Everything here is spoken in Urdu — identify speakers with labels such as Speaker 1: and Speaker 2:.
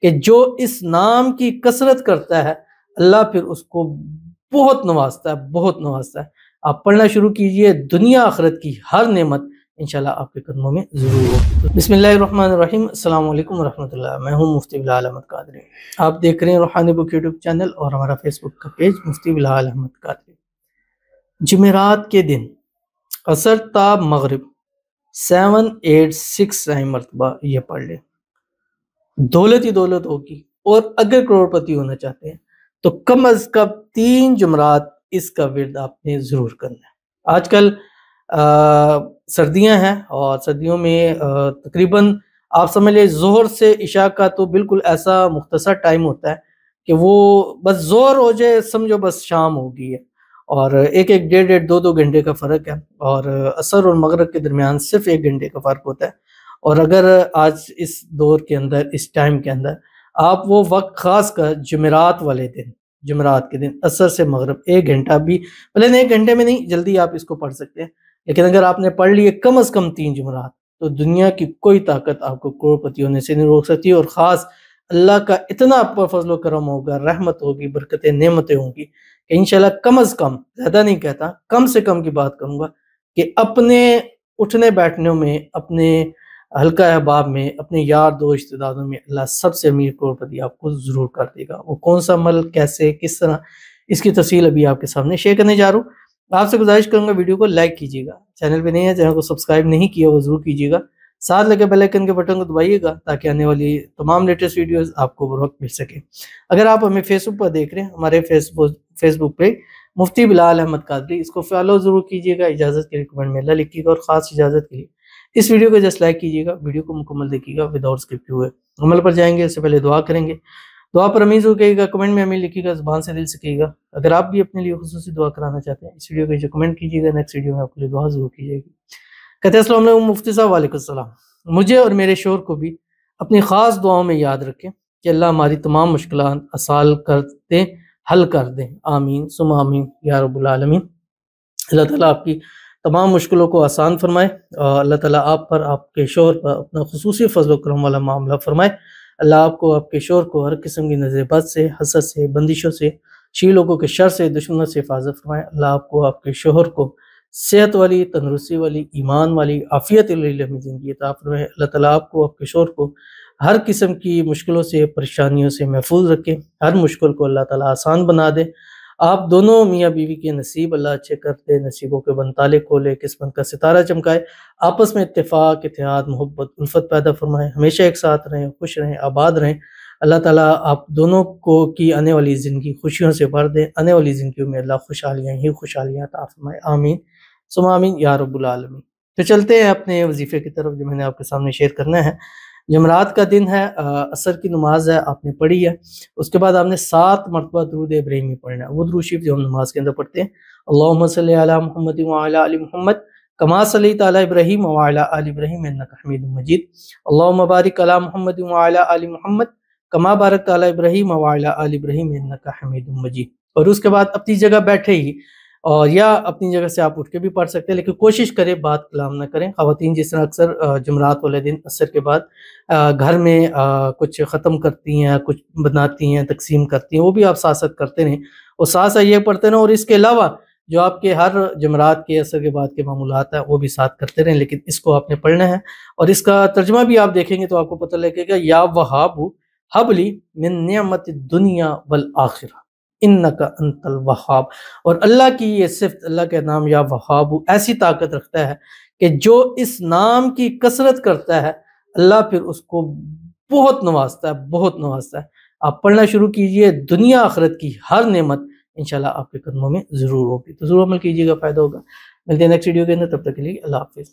Speaker 1: کہ جو اس نام کی کثرت کرتا ہے اللہ پھر اس کو بہت نوازتا ہے، بہت نوازتا ہے۔ آپ پڑھنا شروع کیجئے، دنیا آخرت کی ہر نعمت انشاءاللہ آپ کے قدموں میں ضرور ہوگی۔ بسم اللہ الرحمن الرحیم، السلام علیکم ورحمۃ اللہ۔ میں ہوں مفتی بلال احمد قادری، آپ دیکھ رہے ہیں روحانی بک یوٹیوب چینل اور ہمارا فیس بک کا پیج مفتی بلال احمد قادری۔ جمعرات کے دن عصر تا مغرب 786 مرتبہ یہ پڑھ لیں، دولت ہی دولت ہوگی۔ اور اگر کروڑپتی ہونا چاہتے ہیں تو کم از کم 3 جمعرات اس کا ورد آپ نے ضرور کرنا ہے۔ آج کل سردیاں ہیں اور سردیوں میں تقریباً آپ سمجھ لیں ظہر سے عشاء کا تو بالکل ایسا مختصر ٹائم ہوتا ہے کہ وہ بس ظہر ہو جائے سمجھو بس شام ہو گئی ہے، اور ایک ڈیڑھ 2 گھنٹے کا فرق ہے، اور عصر اور مغرب کے درمیان صرف 1 گھنٹے کا فرق ہوتا ہے۔ اور اگر آج اس دور کے اندر، اس ٹائم کے اندر آپ وہ وقت خاص کر جمعرات والے دن، جمعرات کے دن عصر سے مغرب 1 گھنٹہ بھی، بلکہ 1 گھنٹے میں نہیں، جلدی آپ اس کو پڑھ سکتے ہیں، لیکن اگر آپ نے پڑھ لیے کم از کم 3 جمعرات تو دنیا کی کوئی طاقت آپ کو کروڑپتی ہونے سے نہیں روک سکتی۔ اور خاص اللہ کا اتنا آپ پر فضل و کرم ہوگا، رحمت ہوگی، برکتیں، نعمتیں ہوں گی کہ انشاءاللہ کم از کم، زیادہ نہیں کہتا، کم سے کم کی بات کروں گا کہ اپنے اٹھنے بیٹھنے میں، اپنے حلقہ احباب میں، اپنے یار دوست رشتہ داروں میں اللہ سب سے امیر کروڑپتی آپ کو ضرور کر دے گا۔ وہ کون سا عمل، کیسے، کس طرح، اس کی تفصیل ابھی آپ کے سامنے شیئر کرنے جا رہا ہوں۔ آپ سے گزارش کروں گا ویڈیو کو لائک کیجیے گا، چینل پہ نہیں ہے چینل کو سبسکرائب نہیں کیا وہ ضرور کیجیے گا، ساتھ لگے بیل آئیکن کے بٹن کو دبائیے گا تاکہ آنے والی تمام لیٹسٹ ویڈیوز آپ کو بروقت مل سکے۔ اگر آپ ہمیں فیس بک پر دیکھ رہے ہیں، ہمارے فیس بک پہ مفتی بلال احمد قادری، اس کو فالو ضرور کیجیے گا، اجازت کے لیے کمنٹ میں اللہ لکھیے گا، اور خاص اجازت کے لیے اس ویڈیو کو جسٹ لائک کیجیے گا، ویڈیو کو مکمل دیکھیے گا وداؤٹ اسکپ ہوئے۔ عمل پر جائیں گے اس سے پہلے دعا کریں گے، دعا پر امین ضرور کہیے گا، کمنٹ میں امین لکھیے گا، زبان سے دل سے کہیے گا۔ اگر آپ بھی اپنے لیے خصوصی دعا کرانا چاہتے ہیں اس ویڈیو کو جو کمنٹ کیجیے گا، نیکسٹ ویڈیو میں آپ کے لیے دعا ضرور کی جائے گی۔ کہتے ہیں السلام علیکم مفتی صاحب۔ وعلیکم السلام۔ مجھے اور میرے شوہر کو بھی اپنی خاص دعاؤں میں یاد رکھیں کہ اللہ ہماری تمام مشکلات آسان کر دیں، حل کر دیں، آمین ثم آمین یا رب العالمین۔ اللہ تعالیٰ آپ کی تمام مشکلوں کو آسان فرمائے، اور اللہ تعالیٰ آپ پر، آپ کے شوہر پر اپنا خصوصی فضل و کرم والا معاملہ فرمائے۔ اللہ آپ کو، آپ کے شوہر کو ہر قسم کی نظر بد سے، حسد سے، بندشوں سے، شی لوگوں کے شر سے، دشمنوں سے حفاظت فرمائے۔ اللہ آپ کو، آپ کے شوہر کو صحت والی، تندرستی والی، ایمان والی، عافیت والی لمبی زندگی عطا فرمائے۔ اللہ تعالیٰ آپ کو، آپ کے شوہر کو ہر قسم کی مشکلوں سے، پریشانیوں سے محفوظ رکھے، ہر مشکل کو اللہ تعالیٰ آسان بنا دے۔ آپ دونوں میاں بیوی کے نصیب اللہ اچھے کرتے، نصیبوں کے بند تالے کھولے، قسمت کا ستارہ چمکائے، آپس میں اتفاق، اتحاد، محبت، الفت پیدا فرمائے، ہمیشہ ایک ساتھ رہیں، خوش رہیں، آباد رہیں۔ اللہ تعالیٰ آپ دونوں کو کی آنے والی زندگی خوشیوں سے بھر دے، آنے والی زندگیوں میں اللہ خوشحالیاں ہی خوشحالیاں عطا فرمائے، آمین ثم آمین یا رب العالمین۔ تو چلتے ہیں اپنے وظیفے کی طرف جو میں نے آپ کے سامنے شیئر کرنا ہے۔ جمعرات کا دن ہے، عصر کی نماز ہے، آپ نے پڑھی ہے، اس کے بعد آپ نے 7 مرتبہ درود ابراہیمی پڑھنا ہے۔ وہ درود شریف جو ہم نماز کے اندر پڑھتے ہیں، اللہم صلی علی محمد وعلی آل محمد کما صلیت علی ابراہیم وعلی آل ابراہیم انک حمید مجید، اللہم بارک علی محمد وعلی آل محمد کما بارکت علی ابراہیم وعلی آل ابراہیم انک حمید مجید۔ اور اس کے بعد اپنی جگہ بیٹھے ہی، اور یا اپنی جگہ سے آپ اٹھ کے بھی پڑھ سکتے ہیں، لیکن کوشش کریں بات کلام نہ کریں۔ خواتین جس طرح اکثر جمعرات والے دن عصر کے بعد گھر میں کچھ ختم کرتی ہیں، کچھ بناتی ہیں، تقسیم کرتی ہیں، وہ بھی آپ ساتھ ساتھ کرتے رہیں، اور ساتھ ساتھ یہ پڑھتے رہیں، اور اس کے علاوہ جو آپ کے ہر جمعرات کے عصر کے بعد کے معمولات ہیں وہ بھی ساتھ کرتے رہیں، لیکن اس کو آپ نے پڑھنا ہے۔ اور اس کا ترجمہ بھی آپ دیکھیں گے تو آپ کو پتہ لگے گا، یا وہاب ہب لی من نعمت الدنیا والآخرہ انک انت الوہاب۔ اور اللہ کی یہ صفت، اللہ کا نام یا وہاب ایسی طاقت رکھتا ہے کہ جو اس نام کی کثرت کرتا ہے اللہ پھر اس کو بہت نوازتا ہے، بہت نوازتا ہے۔ آپ پڑھنا شروع کیجئے، دنیا آخرت کی ہر نعمت انشاءاللہ آپ کے قدموں میں ضرور ہوگی، تو ضرور عمل کیجیے گا، فائدہ ہوگا۔ ملتے ہیں نیکسٹ ویڈیو کے اندر، تب تک کے لیے اللہ حافظ۔